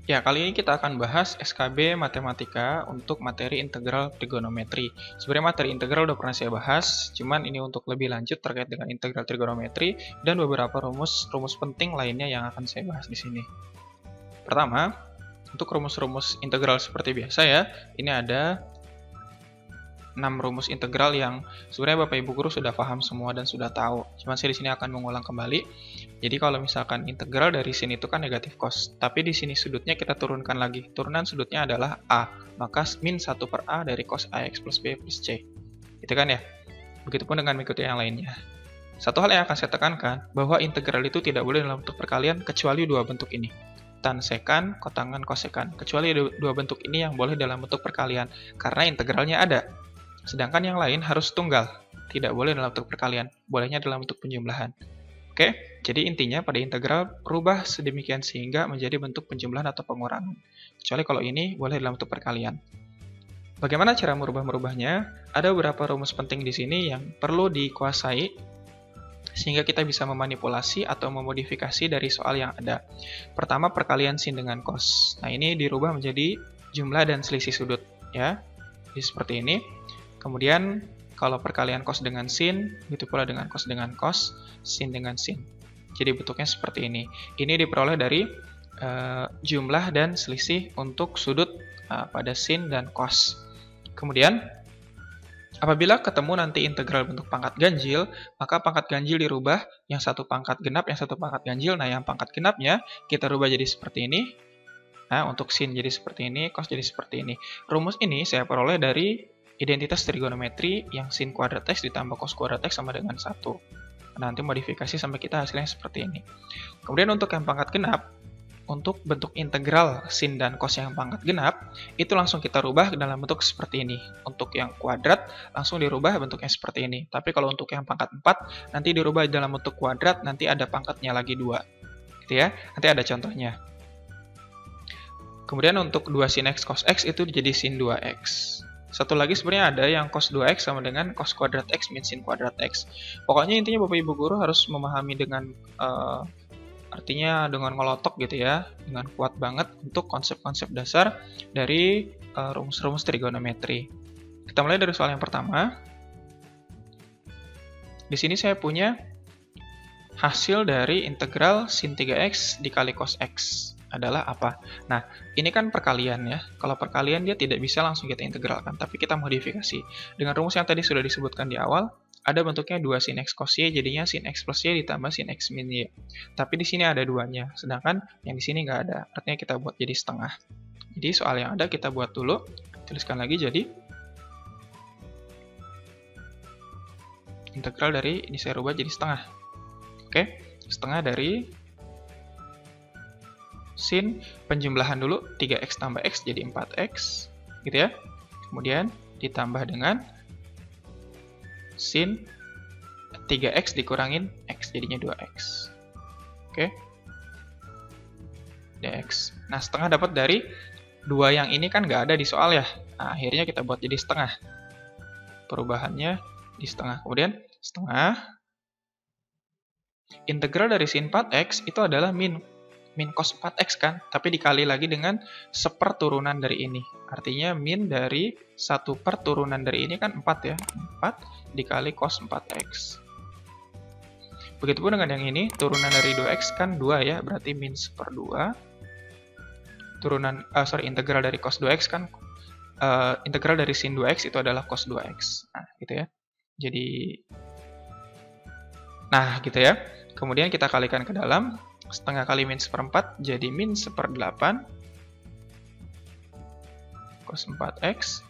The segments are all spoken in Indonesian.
Ya, kali ini kita akan bahas SKB Matematika untuk materi integral trigonometri. Sebenarnya materi integral udah pernah saya bahas, cuman ini untuk lebih lanjut terkait dengan integral trigonometri dan beberapa rumus penting lainnya yang akan saya bahas di sini. Pertama, untuk rumus-rumus integral seperti biasa ya, ini ada 6 rumus integral yang sebenarnya Bapak Ibu guru sudah paham semua dan sudah tahu. Cuma saya di sini akan mengulang kembali. Jadi kalau misalkan integral dari sin itu kan negatif cos, tapi di sini sudutnya kita turunkan lagi. Turunan sudutnya adalah A, maka min 1 per A dari cos AX plus B plus C. Gitu kan ya? Begitupun dengan mengikuti yang lainnya. Satu hal yang akan saya tekankan, bahwa integral itu tidak boleh dalam bentuk perkalian kecuali dua bentuk ini. Tan sekan, kotangan, kosekan. Kecuali dua bentuk ini yang boleh dalam bentuk perkalian, karena integralnya ada. Sedangkan yang lain harus tunggal, tidak boleh dalam bentuk perkalian, bolehnya dalam bentuk penjumlahan. Oke, jadi intinya pada integral rubah sedemikian sehingga menjadi bentuk penjumlahan atau pengurangan. Kecuali kalau ini boleh dalam bentuk perkalian. Bagaimana cara merubahnya? Ada beberapa rumus penting di sini yang perlu dikuasai sehingga kita bisa memanipulasi atau memodifikasi dari soal yang ada. Pertama, perkalian sin dengan cos. Nah, ini dirubah menjadi jumlah dan selisih sudut, ya. Jadi seperti ini. Kemudian kalau perkalian cos dengan sin, begitu pula dengan cos dengan cos, sin dengan sin. Jadi bentuknya seperti ini. Ini diperoleh dari jumlah dan selisih untuk sudut pada sin dan cos. Kemudian, apabila ketemu nanti integral bentuk pangkat ganjil, maka pangkat ganjil dirubah, yang satu pangkat genap, yang satu pangkat ganjil. Nah, yang pangkat genapnya kita rubah jadi seperti ini. Nah, untuk sin jadi seperti ini, cos jadi seperti ini. Rumus ini saya peroleh dari identitas trigonometri yang sin kuadrat x ditambah cos kuadrat x sama dengan 1. Nanti modifikasi sampai kita hasilnya seperti ini. Kemudian untuk yang pangkat genap, untuk bentuk integral sin dan cos yang pangkat genap, itu langsung kita rubah dalam bentuk seperti ini. Untuk yang kuadrat, langsung dirubah bentuknya seperti ini. Tapi kalau untuk yang pangkat 4, nanti dirubah dalam bentuk kuadrat, nanti ada pangkatnya lagi 2. Gitu ya, nanti ada contohnya. Kemudian untuk 2 sin x cos x itu jadi sin 2x. Satu lagi sebenarnya ada yang cos 2x sama dengan cos kuadrat x min sin kuadrat x. Pokoknya intinya Bapak Ibu guru harus memahami dengan artinya dengan ngelotok gitu ya, dengan kuat banget untuk konsep-konsep dasar dari rumus-rumus trigonometri. Kita mulai dari soal yang pertama. Di sini saya punya hasil dari integral sin 3x dikali cos x adalah apa? Nah, ini kan perkalian ya. Kalau perkalian dia tidak bisa langsung kita integralkan, tapi kita modifikasi. Dengan rumus yang tadi sudah disebutkan di awal, ada bentuknya 2 sin x cos y, jadinya sin x plus y ditambah sin x min y. Tapi di sini ada duanya, sedangkan yang di sini nggak ada. Artinya kita buat jadi setengah. Jadi soal yang ada kita buat dulu, tuliskan lagi jadi integral dari, ini saya rubah jadi setengah. Oke, setengah dari sin penjumlahan dulu 3x tambah x jadi 4x gitu ya. Kemudian ditambah dengan sin 3x dikurangin x jadinya 2x. Oke. dx. Nah, setengah dapat dari 2 yang ini kan nggak ada di soal ya. Nah, akhirnya kita buat jadi setengah. Perubahannya di setengah. Kemudian setengah integral dari sin 4x itu adalah min cos 4x kan, tapi dikali lagi dengan seperturunan dari ini. Artinya min dari 1 per turunan dari ini kan 4 ya. 4 dikali cos 4x. Begitupun dengan yang ini, turunan dari 2x kan 2 ya, berarti min 1/2. Integral dari cos 2x kan, integral dari sin 2x itu adalah cos 2x. Nah, gitu ya. Jadi, nah gitu ya. Kemudian kita kalikan ke dalam. Setengah kali min 1/4 jadi min 1/8 cos 4x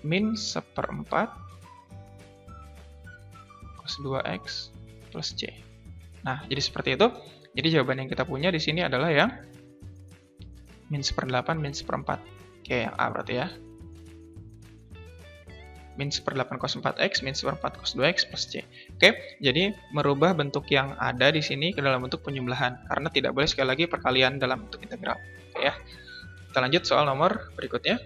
min 1/4 cos 2x plus c. Nah, jadi seperti itu. Jadi jawaban yang kita punya di sini adalah yang min 1/8 min 1/4. Oke, yang A berarti ya. Min 1/8 cos 4x, min 1/4 cos 2x plus c. Oke, jadi merubah bentuk yang ada di sini ke dalam bentuk penjumlahan. Karena tidak boleh sekali lagi perkalian dalam bentuk integral. Oke ya. Kita lanjut soal nomor berikutnya.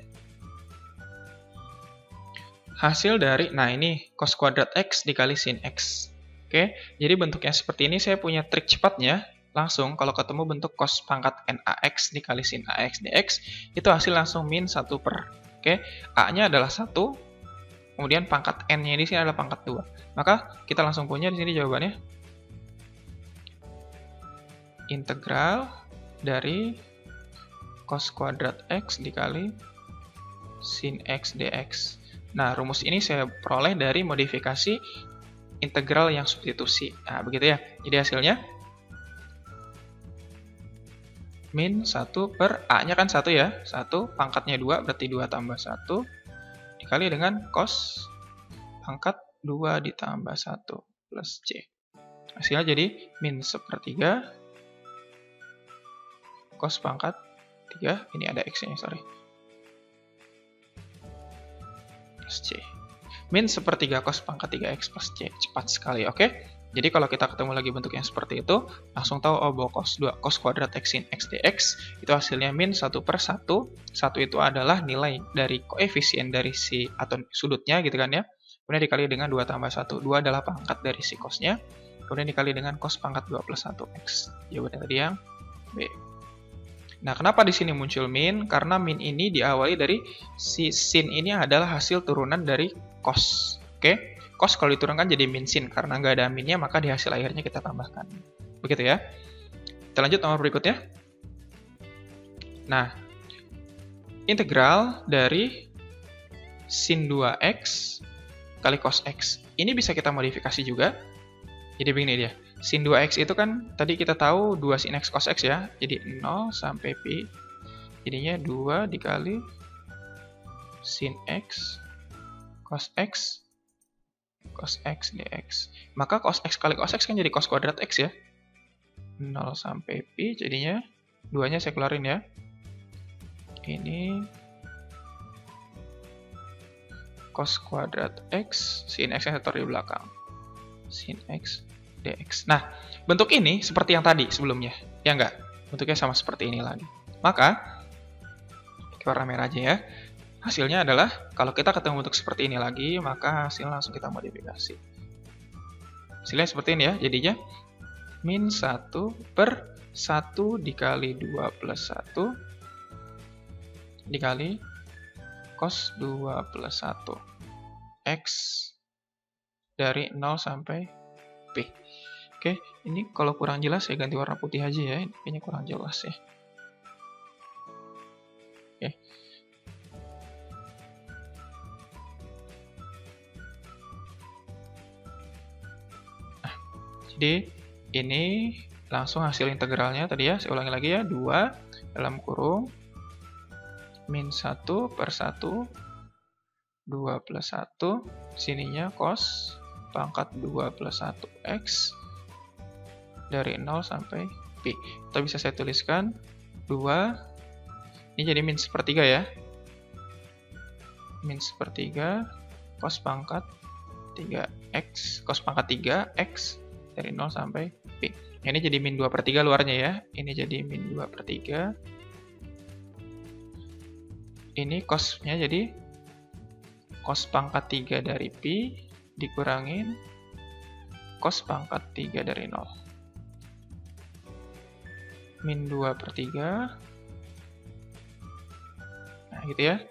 Hasil dari, nah ini cos kuadrat x dikali sin x. Oke, jadi bentuknya seperti ini saya punya trik cepatnya. langsung kalau ketemu bentuk cos pangkat NAX dikali sin AX dx, itu hasil langsung min 1 per. Oke, A-nya adalah 1, kemudian pangkat N-nya di sini adalah pangkat 2. Maka kita langsung punya di sini jawabannya. Integral dari cos kuadrat X dikali sin X dx. Nah, rumus ini saya peroleh dari modifikasi integral yang substitusi. Nah, begitu ya. Jadi hasilnya min 1 per A-nya kan 1 ya. 1, pangkatnya 2, berarti 2 tambah 1. Dikali dengan cos pangkat 2 ditambah 1 plus C. Hasilnya jadi min 1/3 cos pangkat 3. Ini ada X-nya, sorry. C. Min 1/3 cos pangkat 3x plus C. Cepat sekali, oke? Jadi kalau kita ketemu lagi bentuk yang seperti itu, langsung tahu bahwa cos kuadrat X sin X dx itu hasilnya min 1 per 1. 1 itu adalah nilai dari koefisien dari si atau sudutnya gitu kan ya. Kemudian dikali dengan 2 tambah 1. 2 adalah pangkat dari si cosnya. Kemudian dikali dengan cos pangkat 2 plus 1x. Jawabannya tadi yang B. Nah, kenapa di sini muncul min? Karena min ini diawali dari si sin ini adalah hasil turunan dari cos. Oke? Cos kalau diturunkan jadi min sin. Karena nggak ada minnya, maka di hasil akhirnya kita tambahkan. Begitu ya. Kita lanjut nomor berikutnya. Nah, integral dari sin 2x kali cos x. Ini bisa kita modifikasi juga. Jadi begini dia. Sin 2x itu kan tadi kita tahu 2 sin x cos x ya. Jadi 0 sampai pi. Jadinya 2 dikali sin x cos x dx. Maka cos x kali cos x kan jadi cos kuadrat x ya. 0 sampai pi jadinya 2-nya saya keluarin ya. Ini cos kuadrat x, sin x yang saya taruh di belakang. Sin x dx. Nah, bentuk ini seperti yang tadi sebelumnya. Ya enggak? Bentuknya sama seperti ini lagi. Maka, pakai warna merah aja ya. Hasilnya adalah, kalau kita ketemu bentuk seperti ini lagi, maka hasilnya langsung kita modifikasi. Hasilnya seperti ini ya. Jadinya, min 1 per 1 dikali 2 plus 1 dikali cos 2 plus 1 x dari 0 sampai P. Oke, ini kalau kurang jelas saya ganti warna putih aja ya. Ini kayaknya kurang jelas ya. Oke. Nah, jadi ini langsung hasil integralnya tadi ya. Saya ulangi lagi ya. 2 dalam kurung min 1 per 1 2 plus 1. Sininya cos pangkat 2 plus 1x dari 0 sampai pi. Atau bisa saya tuliskan 2, ini jadi min 1/3 ya. Min 1/3 cos pangkat 3x, cos pangkat 3x dari 0 sampai pi. Ini jadi min 2/3 luarnya ya. Ini jadi min 2/3. Ini cosnya jadi cos pangkat 3 dari pi dikurangin cos pangkat 3 dari 0. Min 2/3. Nah, gitu ya.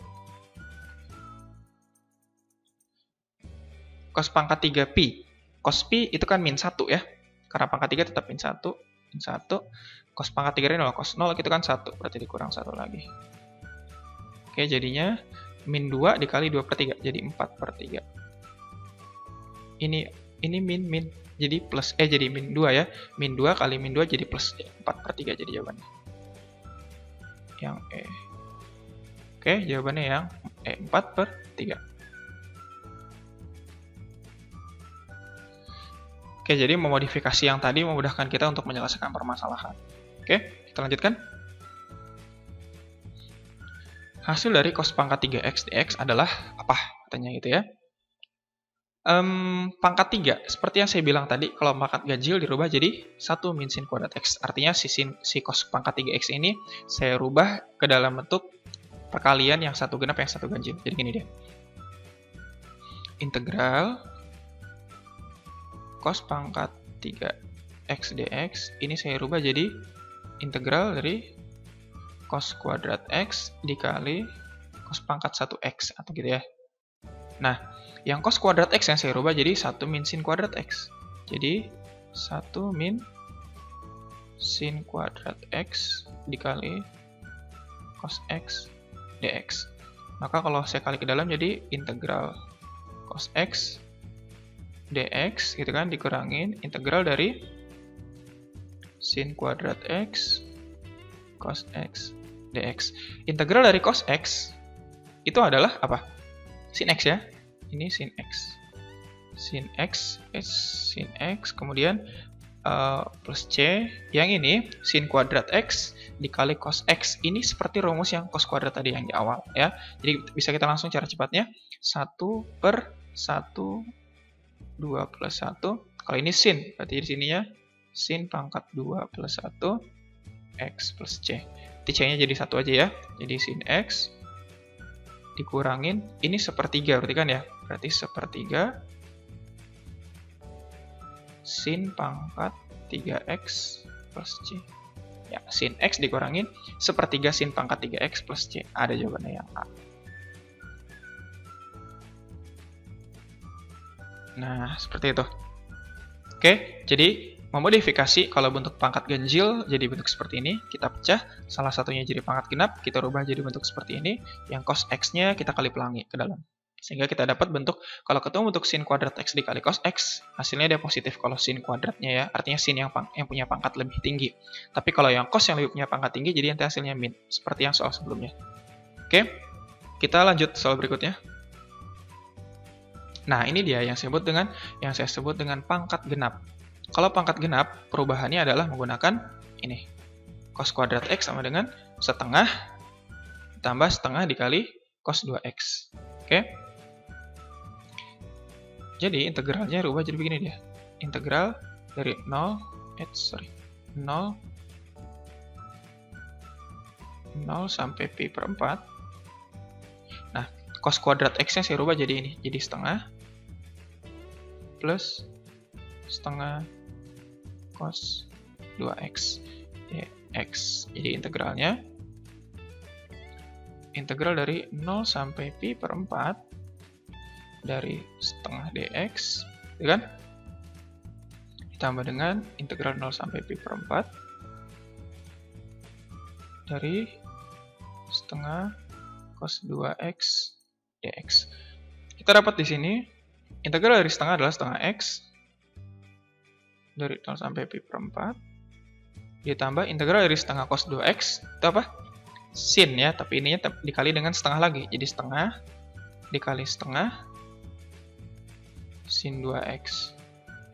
Cos pangkat 3 pi. Cos pi itu kan min 1 ya. Karena pangkat 3 tetap min 1. Min 1. Cos pangkat 3 dari 0. Cos 0 itu kan 1. Berarti dikurang 1 lagi. Oke, jadinya min 2 dikali 2/3. Jadi 4/3. Ini min. Jadi plus, jadi min 2 ya. Min 2 kali min 2 jadi plus. 4/3 jadi jawabannya. Yang E. Oke, jawabannya yang E. 4/3. Oke, jadi memodifikasi yang tadi memudahkan kita untuk menyelesaikan permasalahan. Oke, kita lanjutkan. Hasil dari cos pangkat 3x dx adalah apa? Katanya gitu ya. Pangkat 3, seperti yang saya bilang tadi, kalau pangkat ganjil dirubah jadi 1 min sin kuadrat x. Artinya si cos pangkat 3x ini saya rubah ke dalam bentuk perkalian yang satu genap yang satu ganjil. Jadi gini deh. Integral cos pangkat x dx ini saya rubah jadi integral dari cos kuadrat x dikali cos pangkat 1x atau gitu ya. Nah, yang cos kuadrat x yang saya rubah jadi 1 min sin kuadrat x. Jadi 1 min sin kuadrat x dikali cos x dx. Maka kalau saya kali ke dalam jadi integral cos x dx gitu kan, dikurangin integral dari sin kuadrat x cos x dx. Integral dari cos x itu adalah apa? Sin x ya. Ini sin x. Sin x, sin x, kemudian plus c. Yang ini sin kuadrat x dikali cos x. Ini seperti rumus yang cos kuadrat tadi yang di awal ya. Jadi bisa kita langsung cara cepatnya. 1 per 1, 2 plus 1. Kalau ini sin, berarti di sininya sin pangkat 2 plus 1 x plus c. C-nya jadi 1 aja ya. Jadi sin x dikurangin, ini sepertiga berarti kan ya. Berarti sepertiga sin pangkat 3x plus c. Ya, sin x dikurangin sepertiga sin pangkat 3x plus c. Ada jawabannya yang A. Nah, seperti itu. Oke, jadi memodifikasi kalau bentuk pangkat ganjil jadi bentuk seperti ini, kita pecah, salah satunya jadi pangkat genap, kita rubah jadi bentuk seperti ini, yang cos x-nya kita kali pelangi ke dalam. Sehingga kita dapat bentuk, kalau ketemu bentuk sin kuadrat x dikali cos x, hasilnya dia positif kalau sin kuadratnya ya, artinya sin yang punya pangkat lebih tinggi. Tapi kalau yang cos yang lebih punya pangkat tinggi, jadi nanti hasilnya min, seperti yang soal sebelumnya. Oke, kita lanjut soal berikutnya. Nah, ini dia yang saya sebut dengan pangkat genap. Kalau pangkat genap, perubahannya adalah menggunakan ini. Cos kuadrat x sama dengan setengah tambah setengah dikali cos 2x. Oke? Jadi integralnya rubah jadi begini dia. Integral dari 0 sampai pi per 4. Nah, cos kuadrat x-nya saya rubah jadi ini. Jadi setengah plus setengah cos 2x dx. Jadi integralnya integral dari 0 sampai pi per 4 dari setengah dx, ya kan? Ditambah dengan integral 0 sampai pi per 4 dari setengah cos 2x dx. Kita dapat di sini integral dari setengah adalah setengah x dari 0 sampai pi per 4 ditambah integral dari setengah cos 2x itu apa? Sin ya, tapi ininya dikali dengan setengah lagi. Jadi setengah dikali setengah sin 2x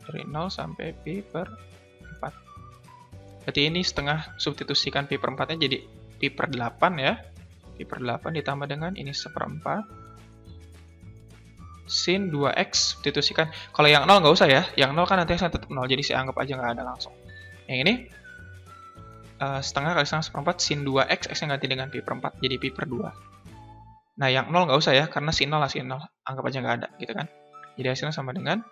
dari 0 sampai pi per 4. Berarti ini setengah substitusikan pi per 4-nya jadi pi per 8 ya. Pi per 8 ditambah dengan ini seperempat sin 2x substitusikan. Kalau yang 0 nggak usah ya. Yang 0 kan nanti tetap 0. Jadi saya anggap aja nggak ada langsung. Yang ini setengah kali setengah seperempat sin 2x. X-nya ganti dengan pi per 4. Jadi pi per 2. Nah yang 0 nggak usah ya. Karena sin 0 lah sin 0. Anggap aja nggak ada. Gitu kan. Jadi hasilnya sama dengan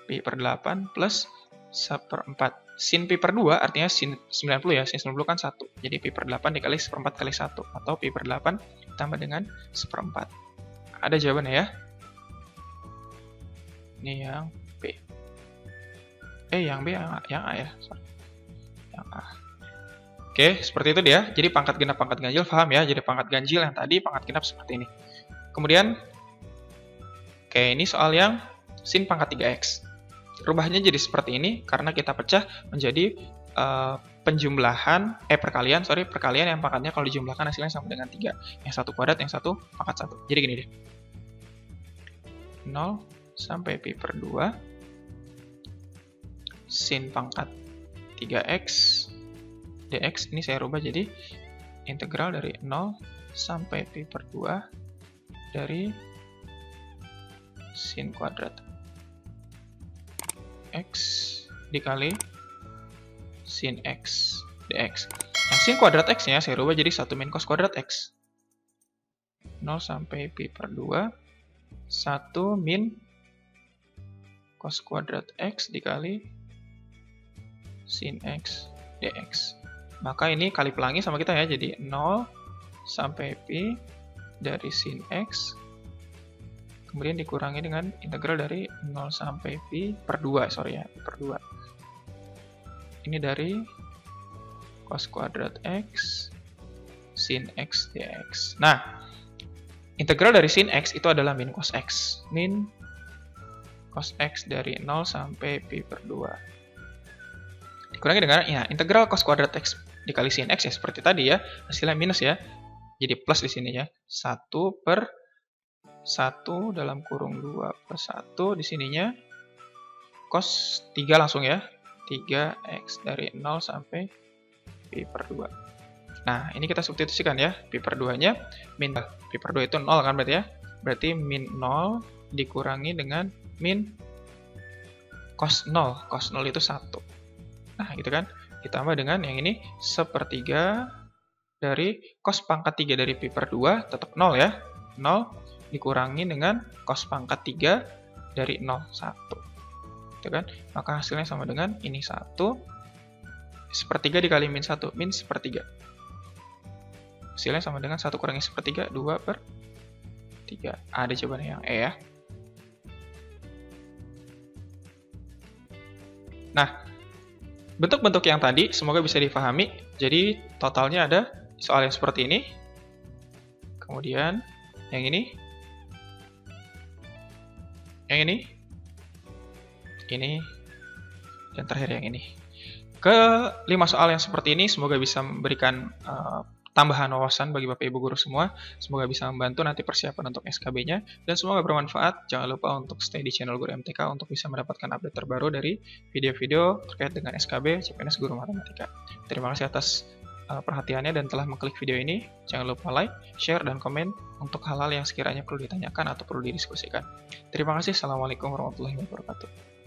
pi per 8 plus seperempat. Sin pi per 2 artinya sin 90 ya. Sin 90 kan 1. Jadi pi per 8 dikali seperempat kali 1. Atau pi per 8 ditambah dengan seperempat. Ada jawabannya ya. Ini yang B. Yang B yang A ya. Sorry. Yang A. Oke, seperti itu dia. Jadi pangkat genap pangkat ganjil paham ya. Jadi pangkat ganjil yang tadi pangkat genap seperti ini. Kemudian oke, ini soal yang sin pangkat 3x. Rubahnya jadi seperti ini karena kita pecah menjadi perkalian yang pangkatnya kalau dijumlahkan hasilnya sama dengan 3. Yang satu kuadrat, yang satu pangkat 1. Jadi gini deh. 0 sampai pi per 2 sin pangkat 3x dx. Ini saya rubah jadi integral dari 0 sampai pi per 2 dari sin kuadrat x dikali sin x dx. Yang sin kuadrat x-nya saya rubah jadi 1 min cos kuadrat x. 0 sampai pi per 2 1 min cos kuadrat x dikali sin X dx. Maka ini kali pelangi sama kita ya, jadi 0 sampai pi dari sin X, kemudian dikurangi dengan integral dari 0 sampai pi per 2, sorry ya, pi per 2. Ini dari cos kuadrat X sin X dx. Nah, integral dari sin X itu adalah min cos X. Min cos X dari 0 sampai pi per 2. Dikurangi dengan ya, integral cos kuadrat X dikali sin X ya, seperti tadi ya, hasilnya minus ya. Jadi plus di sini ya. 1 per 1 dalam kurung 2 plus 1 di sininya cos 3 langsung ya. 3x dari 0 sampai pi per 2. Nah, ini kita substitusikan ya. Pi per 2-nya min pi per 2 itu 0 kan berarti ya. Berarti min 0 dikurangi dengan min cos 0. Cos 0 itu 1. Nah, gitu kan. Ditambah dengan yang ini 1/3 dari cos pangkat 3 dari pi per 2 tetap 0 ya. 0 dikurangi dengan cos pangkat 3 dari 0, 1. Gitu kan? Maka hasilnya sama dengan ini 1. 1/3 dikali min 1, min 1/3. Hasilnya sama dengan 1 kurangi 1/3, 2/3. Ada jawabannya yang E ya. Nah, bentuk-bentuk yang tadi semoga bisa dipahami. Jadi totalnya ada soal yang seperti ini, kemudian yang ini, dan terakhir yang ini. Ke 5 soal yang seperti ini semoga bisa memberikan tambahan wawasan bagi Bapak Ibu guru semua. Semoga bisa membantu nanti persiapan untuk SKB-nya, dan semoga bermanfaat. Jangan lupa untuk stay di channel Guru MTK untuk bisa mendapatkan update terbaru dari video-video terkait dengan SKB CPNS Guru Matematika. Terima kasih atas perhatiannya dan telah mengklik video ini. Jangan lupa like, share, dan komen untuk hal-hal yang sekiranya perlu ditanyakan atau perlu didiskusikan. Terima kasih. Assalamualaikum warahmatullahi wabarakatuh.